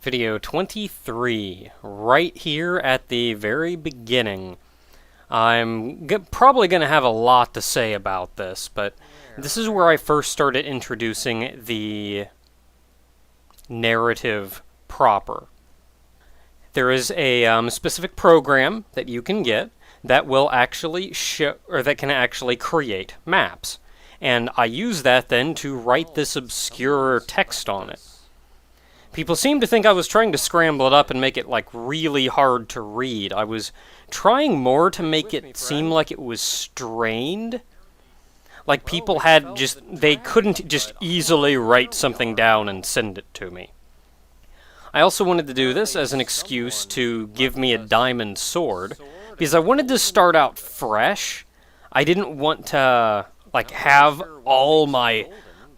Video 23, right here at the very beginning. I'm probably going to have a lot to say about this, but this is where I first started introducing the narrative proper. There is a specific program that you can get that will actually show, or that can actually create maps. And I use that then to write this obscure text on it. People seem to think I was trying to scramble it up and make it, like, really hard to read. I was trying more to make it seem like it was strained. Like people had they couldn't just easily write something down and send it to me. I also wanted to do this as an excuse to give me a diamond sword, because I wanted to start out fresh. I didn't want to, like, have all my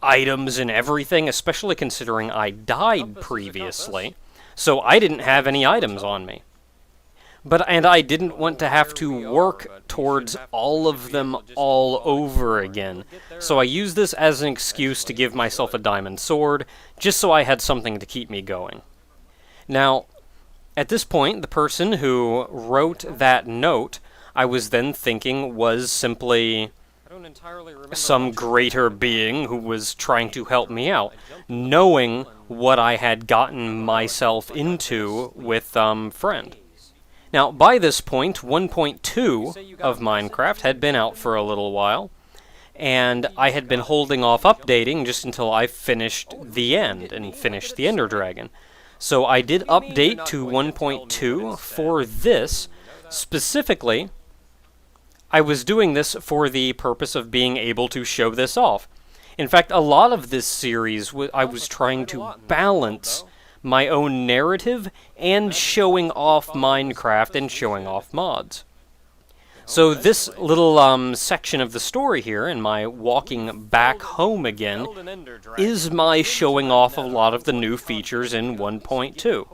items and everything, especially considering I died previously, so I didn't have any items on me. And I didn't want to have to work towards all of them all over again, so I used this as an excuse to give myself a diamond sword, just so I had something to keep me going. Now, at this point, the person who wrote that note, I was then thinking was simply some greater being who was trying to help me out, knowing what I had gotten myself into with friend. Now, by this point, 1.2 of Minecraft had been out for a little while, and I had been holding off updating just until I finished the end, and finished the Ender Dragon. So I did update to 1.2 for this. Specifically, I was doing this for the purpose of being able to show this off. In fact, a lot of this series, I was trying to balance my own narrative and showing off Minecraft and showing off mods. So this little section of the story here, in my walking back home again, is my showing off a lot of the new features in 1.2.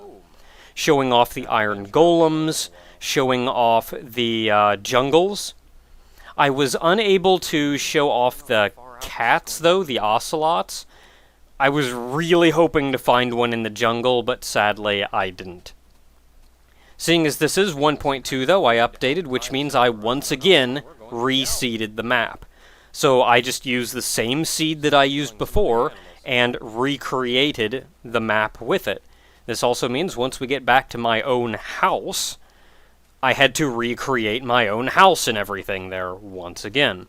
Showing off the iron golems, showing off the jungles. I was unable to show off the cats, though, the ocelots. I was really hoping to find one in the jungle, but sadly I didn't. Seeing as this is 1.2, though, I updated, which means I once again reseeded the map. So I just used the same seed that I used before and recreated the map with it. This also means once we get back to my own house, I had to recreate my own house and everything there once again.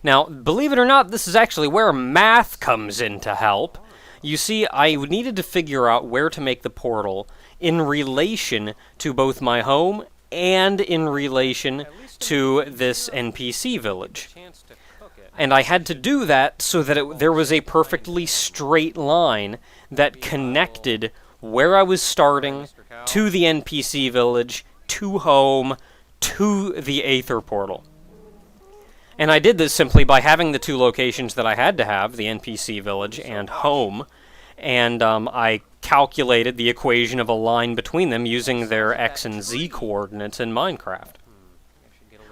Now, believe it or not, this is actually where math comes in to help. You see, I needed to figure out where to make the portal in relation to both my home and in relation to this NPC village. And I had to do that so that there was a perfectly straight line that connected where I was starting to the NPC village, to home, to the Aether portal. And I did this simply by having the two locations that I had to have, the NPC village and home, and I calculated the equation of a line between them using their X and Z coordinates in Minecraft.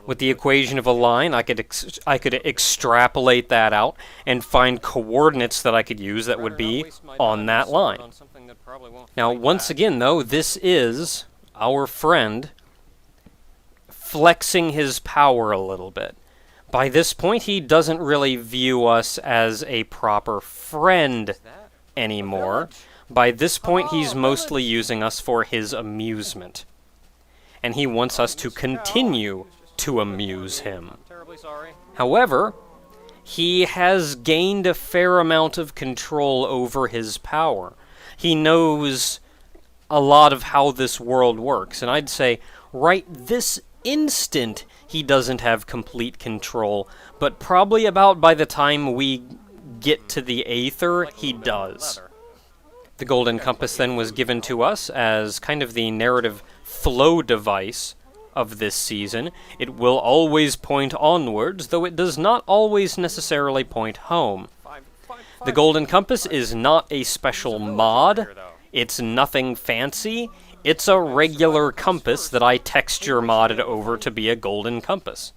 With the equation of a line, I could extrapolate that out and find coordinates that I could use that would be on that line. Now, once again, though, this is our friend flexing his power a little bit. By this point, he doesn't really view us as a proper friend anymore. By this point, he's mostly using us for his amusement. And he wants us to continue to amuse him. However, he has gained a fair amount of control over his power. He knows a lot of how this world works, and I'd say right this instant he doesn't have complete control, but probably about by the time we get to the Aether, he does. The golden compass then was given to us as kind of the narrative flow device of this season. It will always point onwards, though it does not always necessarily point home. The golden compass is not a special mod. It's nothing fancy. It's a regular compass that I texture modded over to be a golden compass.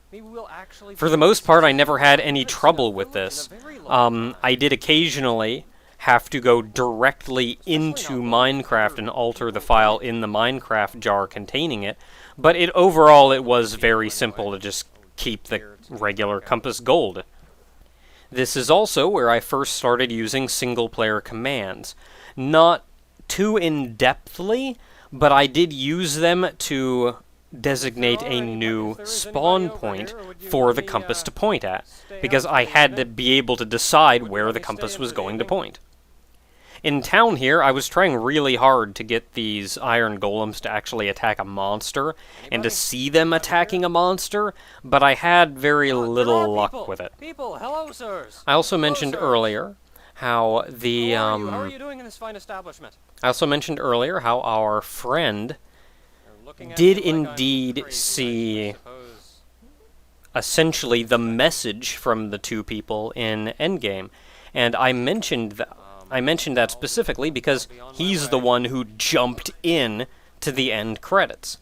For the most part, I never had any trouble with this. I did occasionally have to go directly into Minecraft and alter the file in the Minecraft jar containing it, but overall it was very simple to just keep the regular compass gold. This is also where I first started using single-player commands. Not too in-depthly, but I did use them to designate a new spawn point for the compass to point at, because I had to be able to decide where the compass was going to point. In town here, I was trying really hard to get these iron golems to actually attack a monster, and to see them attacking a monster, but I had very little luck with it. Hello, sirs. I also mentioned earlier how the How are you doing in this fine establishment? I also mentioned earlier how our friend did indeed see essentially the message from the two people in Endgame, and I mentioned that specifically because he's the one who jumped in to the end credits.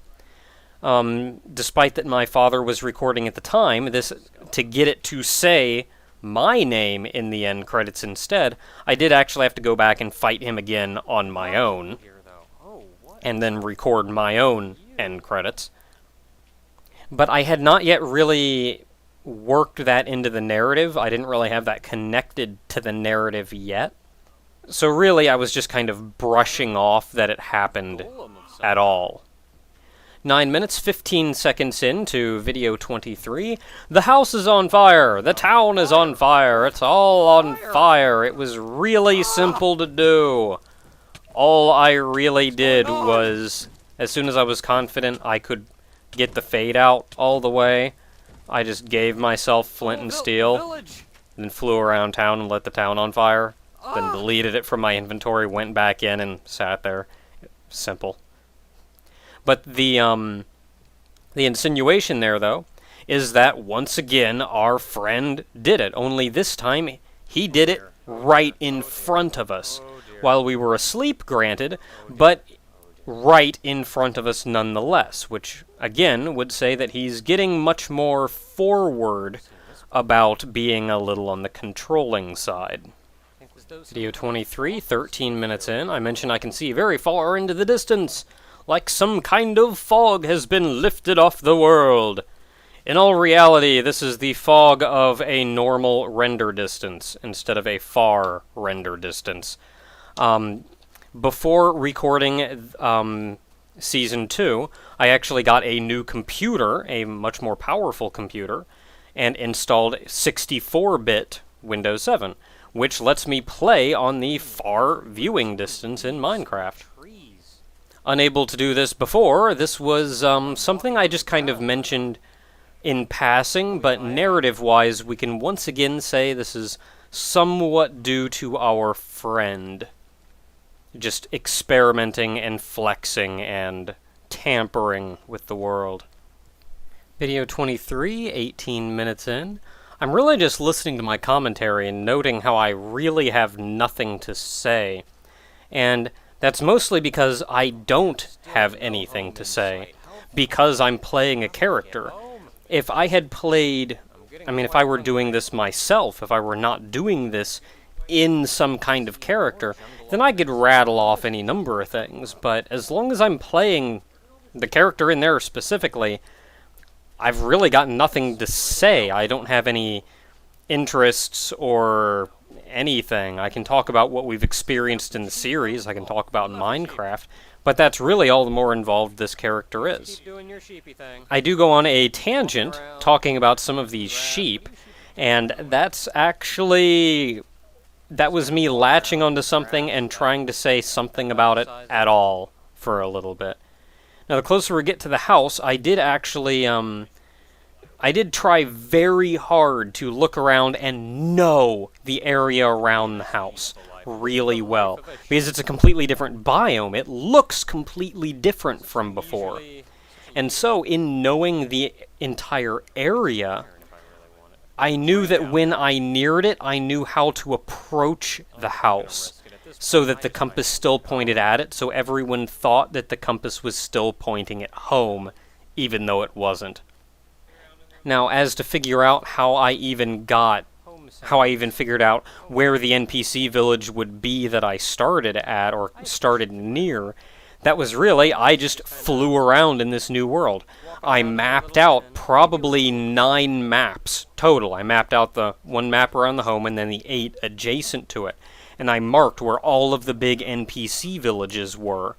Despite that my father was recording at the time, to get it to say my name in the end credits instead, I did actually have to go back and fight him again on my own, and then record my own end credits. But I had not yet really worked that into the narrative. I didn't really have that connected to the narrative yet. So really, I was just kind of brushing off that it happened at all. 9 minutes, 15 seconds into video 23. The house is on fire! The town is on fire! It's all on fire! It was really simple to do. All I really did was, as soon as I was confident I could get the fade out all the way, I just gave myself flint and steel, then flew around town and lit the town on fire. Then deleted it from my inventory, went back in, and sat there. Simple. But the insinuation there, though, is that once again our friend did it. Only this time, he did it right in front of us. While we were asleep, granted, but right in front of us nonetheless. Which, again, would say that he's getting much more forward about being a little on the controlling side. Video 23, 13 minutes in. I mentioned I can see very far into the distance, like some kind of fog has been lifted off the world. In all reality, this is the fog of a normal render distance, instead of a far render distance. Before recording Season 2, I actually got a new computer, a much more powerful computer, and installed 64-bit Windows 7. Which lets me play on the far viewing distance in Minecraft. Unable to do this before, this was something I just kind of mentioned in passing, but narrative-wise, we can once again say this is somewhat due to our friend. Just experimenting and flexing and tampering with the world. Video 23, 18 minutes in. I'm really just listening to my commentary and noting how I really have nothing to say. And that's mostly because I don't have anything to say, because I'm playing a character. If I had played, if I were doing this myself, if I were not doing this in some kind of character, then I could rattle off any number of things. But as long as I'm playing the character in there specifically, I've really got nothing to say. I don't have any interests or anything. I can talk about what we've experienced in the series. I can talk about Minecraft. But that's really all the more involved this character is. I do go on a tangent talking about some of these sheep, and that's actually... that was me latching onto something and trying to say something about it at all for a little bit. Now, the closer we get to the house, I did actually, I did try very hard to look around and know the area around the house really well, because it's a completely different biome. It looks completely different from before. And so, in knowing the entire area, I knew that when I neared it, I knew how to approach the house, so that the compass still pointed at it, so everyone thought that the compass was still pointing at home, even though it wasn't. Now, as to figure out how I even got how I even figured out where the NPC village would be that I started at or started near. That was really, I just flew around in this new world. I mapped out probably 9 maps total. I mapped out the 1 map around the home and then the 8 adjacent to it. And I marked where all of the big NPC villages were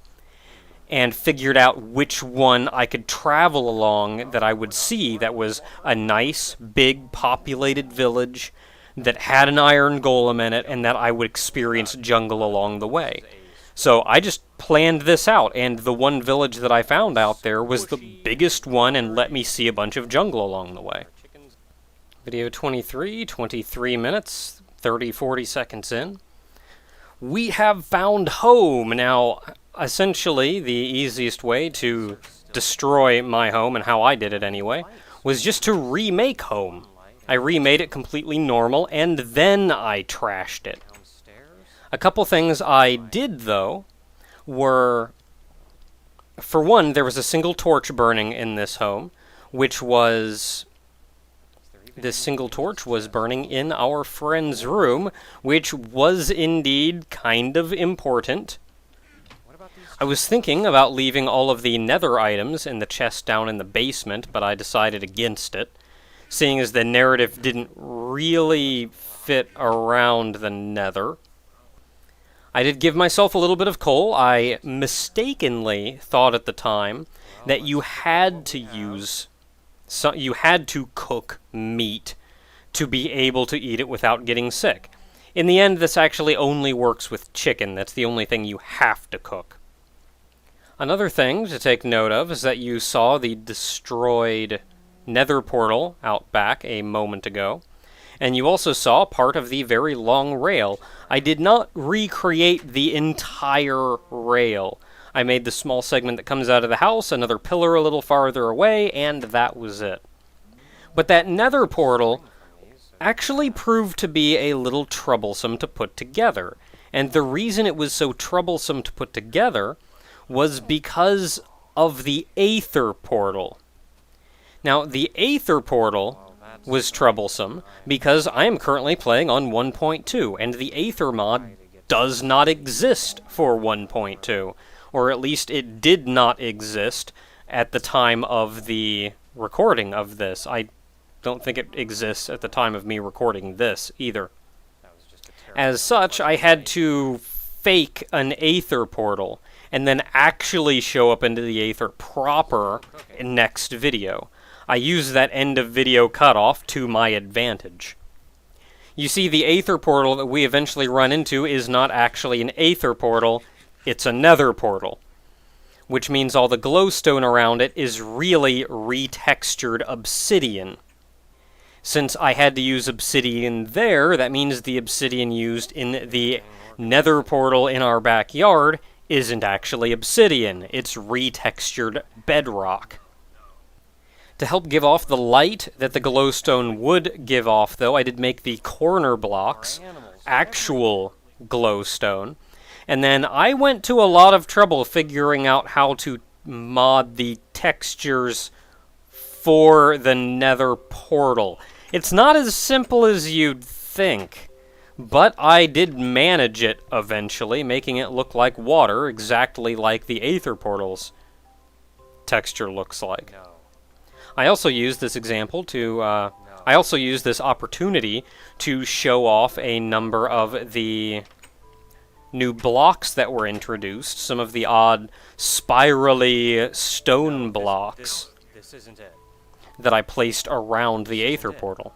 and figured out which one I could travel along that I would see that was a nice, big, populated village that had an iron golem in it and that I would experience jungle along the way. So I just planned this out, and the one village that I found out there was the biggest one and let me see a bunch of jungle along the way. Video 23 minutes, 40 seconds in. We have found home! Now, essentially, the easiest way to destroy my home, and how I did it anyway, was just to remake home. I remade it completely normal, and then I trashed it. A couple things I did, though, were, for one, there was a single torch burning in this home, which was, this single torch was burning in our friend's room, which was indeed kind of important. I was thinking about leaving all of the nether items in the chest down in the basement, but I decided against it, seeing as the narrative didn't really fit around the nether. I did give myself a little bit of coal. I mistakenly thought at the time that you had to cook meat to be able to eat it without getting sick. In the end, this actually only works with chicken. That's the only thing you have to cook. Another thing to take note of is that you saw the destroyed nether portal out back a moment ago. And you also saw part of the very long rail. I did not recreate the entire rail. I made the small segment that comes out of the house, another pillar a little farther away, and that was it. But that nether portal actually proved to be a little troublesome to put together. And the reason it was so troublesome to put together was because of the Aether portal. Now, the Aether portal was troublesome because I am currently playing on 1.2, and the Aether mod does not exist for 1.2, or at least it did not exist at the time of the recording of this. I don't think it exists at the time of me recording this either. As such, I had to fake an Aether portal and then actually show up into the Aether proper next video. I used that end of video cutoff to my advantage. You see, the Aether portal that we eventually run into is not actually an Aether portal, it's a nether portal. Which means all the glowstone around it is really retextured obsidian. Since I had to use obsidian there, that means the obsidian used in the nether portal in our backyard isn't actually obsidian, it's retextured bedrock. To help give off the light that the glowstone would give off, though, I did make the corner blocks actual glowstone. And then I went to a lot of trouble figuring out how to mod the textures for the nether portal. It's not as simple as you'd think, but I did manage it eventually, making it look like water, exactly like the Aether portal's texture looks like. I also used this example to, I also used this opportunity to show off a number of the new blocks that were introduced, some of the odd spirally stone blocks that I placed around the Aether portal.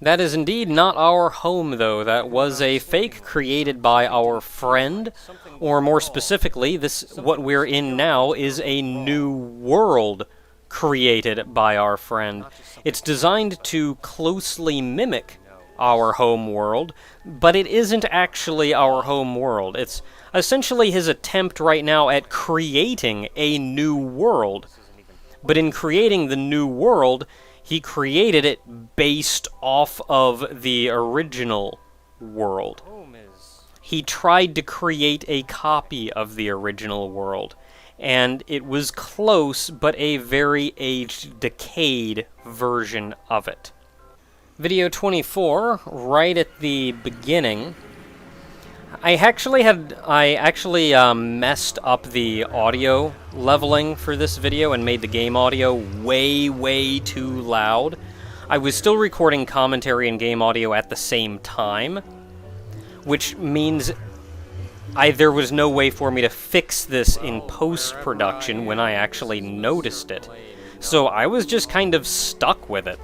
That is indeed not our home, though. That was a fake created by our friend, or more specifically, what we're in now is a new world created by our friend. It's designed to closely mimic our home world, but it isn't actually our home world. It's essentially his attempt right now at creating a new world. But in creating the new world, he created it based off of the original world. He tried to create a copy of the original world, and it was close, but a very aged, decayed version of it. Video 24, right at the beginning, I actually messed up the audio leveling for this video and made the game audio way too loud. I was still recording commentary and game audio at the same time, which means there was no way for me to fix this in post-production when I actually noticed it. So I was just kind of stuck with it.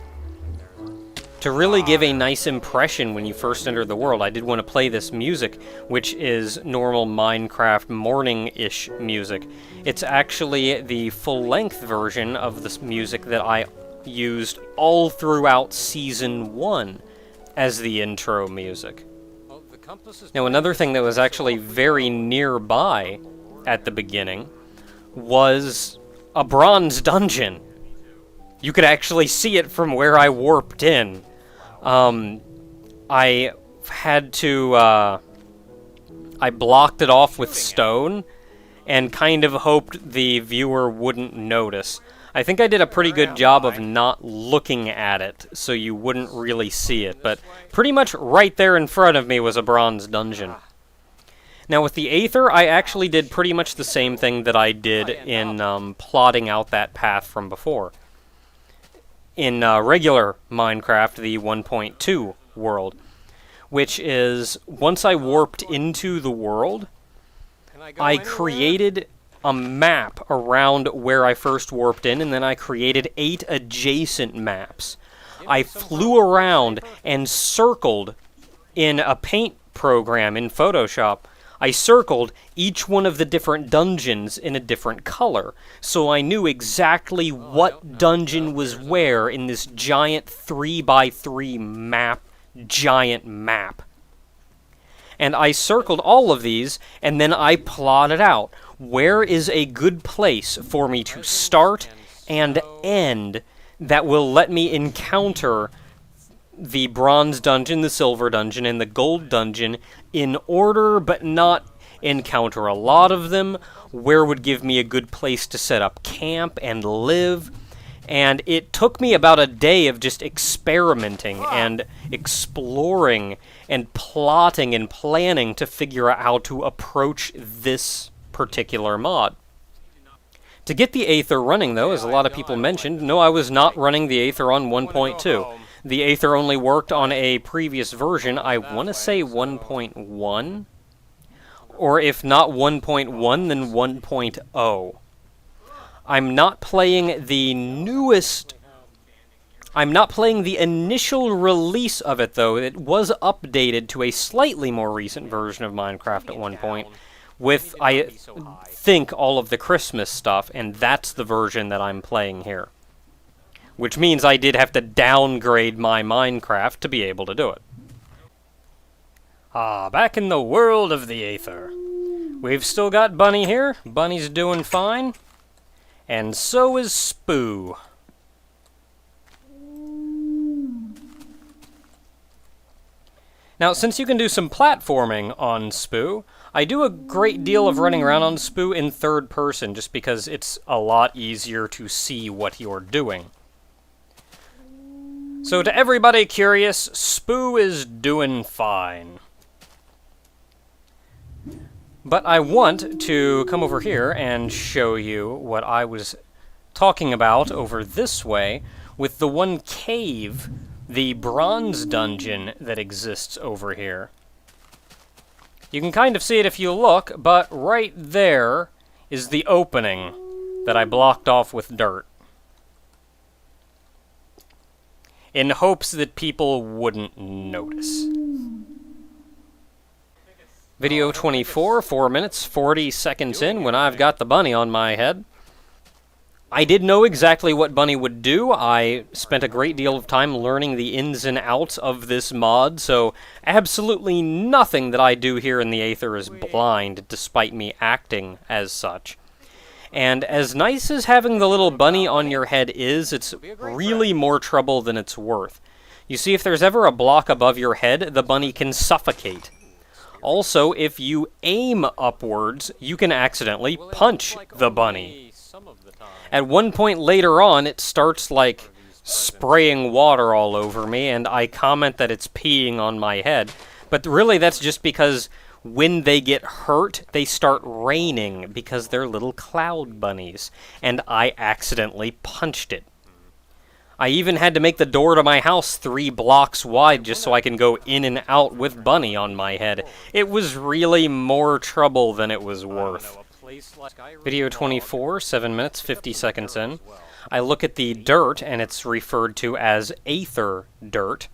To really give a nice impression when you first enter the world, I did want to play this music, which is normal Minecraft morning-ish music. It's actually the full-length version of this music that I used all throughout Season 1 as the intro music. Now, another thing that was actually very nearby at the beginning was a bronze dungeon. You could actually see it from where I warped in. I had to, I blocked it off with stone and kind of hoped the viewer wouldn't notice. I think I did a pretty good job of not looking at it, so you wouldn't really see it, but pretty much right there in front of me was a bronze dungeon. Now with the Aether, I actually did pretty much the same thing that I did in plotting out that path from before. In regular Minecraft, the 1.2 world, which is, once I warped into the world, I created a map around where I first warped in, and then I created 8 adjacent maps. I flew around and circled in a paint program in Photoshop. I circled each one of the different dungeons in a different color, so I knew exactly what dungeon was where in this giant 3x3 giant map. And I circled all of these, and then I plotted out where is a good place for me to start and end that will let me encounter the bronze dungeon, the silver dungeon, and the gold dungeon in order, but not encounter a lot of them, where would give me a good place to set up camp and live. And it took me about a day of just experimenting and exploring and plotting and planning to figure out how to approach this particular mod. To get the Aether running, though, as a lot of people mentioned, no, I was not running the Aether on 1.2. The Aether only worked on a previous version, I want to say 1.1, or if not 1.1, then 1.0. I'm not playing the newest... I'm not playing the initial release of it, though. It was updated to a slightly more recent version of Minecraft at one point, with, I think, all of the Christmas stuff, and that's the version that I'm playing here. Which means I did have to downgrade my Minecraft to be able to do it. Back in the world of the Aether. We've still got Bunny here. Bunny's doing fine. And so is Spoo. Now, since you can do some platforming on Spoo, I do a great deal of running around on Spoo in third person, just because it's a lot easier to see what you're doing. So to everybody curious, Spoo is doing fine. But I want to come over here and show you what I was talking about over this way with the one cave, the bronze dungeon that exists over here. You can kind of see it if you look, but right there is the opening that I blocked off with dirt, in hopes that people wouldn't notice. Video 24, 4 minutes, 40 seconds in, when I've got the bunny on my head. I did know exactly what Bunny would do. I spent a great deal of time learning the ins and outs of this mod, so absolutely nothing that I do here in the Aether is blind, despite me acting as such. And as nice as having the little bunny on your head is, it's really more trouble than it's worth. You see, if there's ever a block above your head, the bunny can suffocate. Also, if you aim upwards, you can accidentally punch the bunny. At one point later on, it starts, like, spraying water all over me, and I comment that it's peeing on my head. But really, that's just because when they get hurt, they start raining because they're little cloud bunnies, and I accidentally punched it. I even had to make the door to my house 3 blocks wide just so I can go in and out with Bunny on my head. It was really more trouble than it was worth. Video 24, 7 minutes, 50 seconds in. I look at the dirt, and it's referred to as Aether dirt.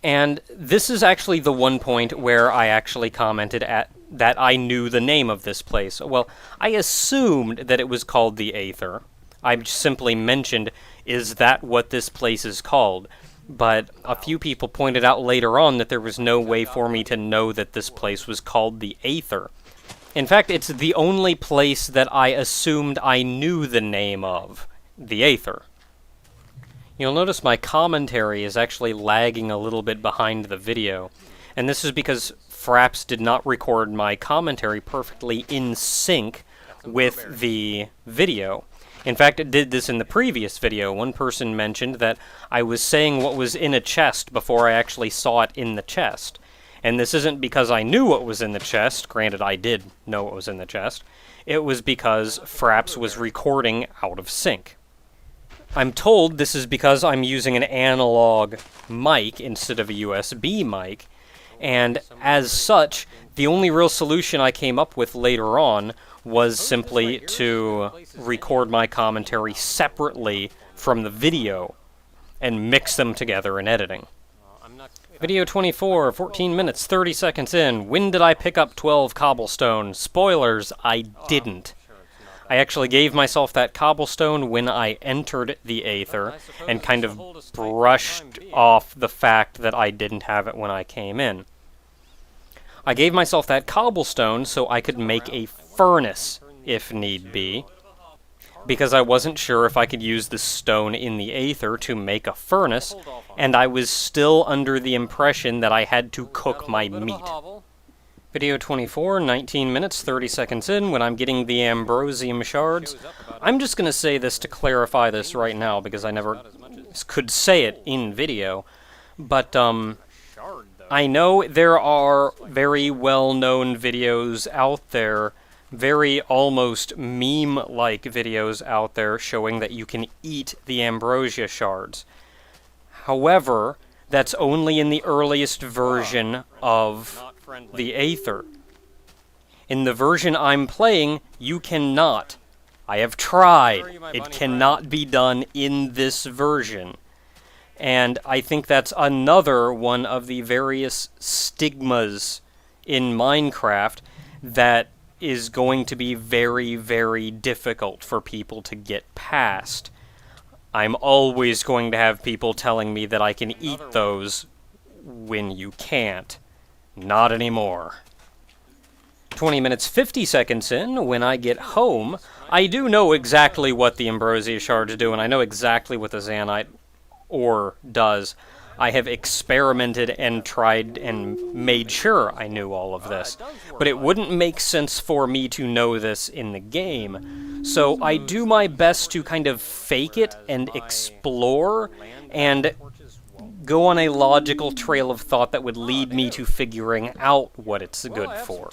And this is actually the one point where I actually commented that I knew the name of this place. Well, I assumed that it was called the Aether. I simply mentioned, is that what this place is called? But a few people pointed out later on that there was no way for me to know that this place was called the Aether. In fact, it's the only place that I assumed I knew the name of, the Aether. You'll notice my commentary is actually lagging a little bit behind the video, and this is because Fraps did not record my commentary perfectly in sync with the video. In fact, it did this in the previous video. One person mentioned that I was saying what was in a chest before I actually saw it in the chest. And this isn't because I knew what was in the chest. Granted, I did know what was in the chest. It was because Fraps was recording out of sync. I'm told this is because I'm using an analog mic instead of a USB mic. And as such, the only real solution I came up with later on was simply to record my commentary separately from the video and mix them together in editing. Video 24, 14 minutes, 30 seconds in. When did I pick up 12 cobblestone? Spoilers, I didn't. I actually gave myself that cobblestone when I entered the Aether and kind of brushed off the fact that I didn't have it when I came in. I gave myself that cobblestone so I could make a furnace, if need be, because I wasn't sure if I could use the stone in the Aether to make a furnace, and I was still under the impression that I had to cook my meat. Video 24, 19 minutes, 30 seconds in, when I'm getting the ambrosium shards. I'm just going to say this to clarify this right now, because I never could say it in video, but, I know there are very well-known videos out there, very almost meme-like videos out there showing that you can eat the ambrosia shards. However, that's only in the earliest version of the Aether. In the version I'm playing, you cannot. I have tried. It cannot be done in this version. And I think that's another one of the various stigmas in Minecraft that is going to be very, very difficult for people to get past. I'm always going to have people telling me that I can eat those when you can't. Not anymore. 20 minutes 50 seconds in, when I get home, I do know exactly what the ambrosia shards do, and I know exactly what the Zanite ore does. I have experimented and tried and made sure I knew all of this, but it wouldn't make sense for me to know this in the game. So I do my best to kind of fake it and explore and go on a logical trail of thought that would lead me to figuring out what it's good for.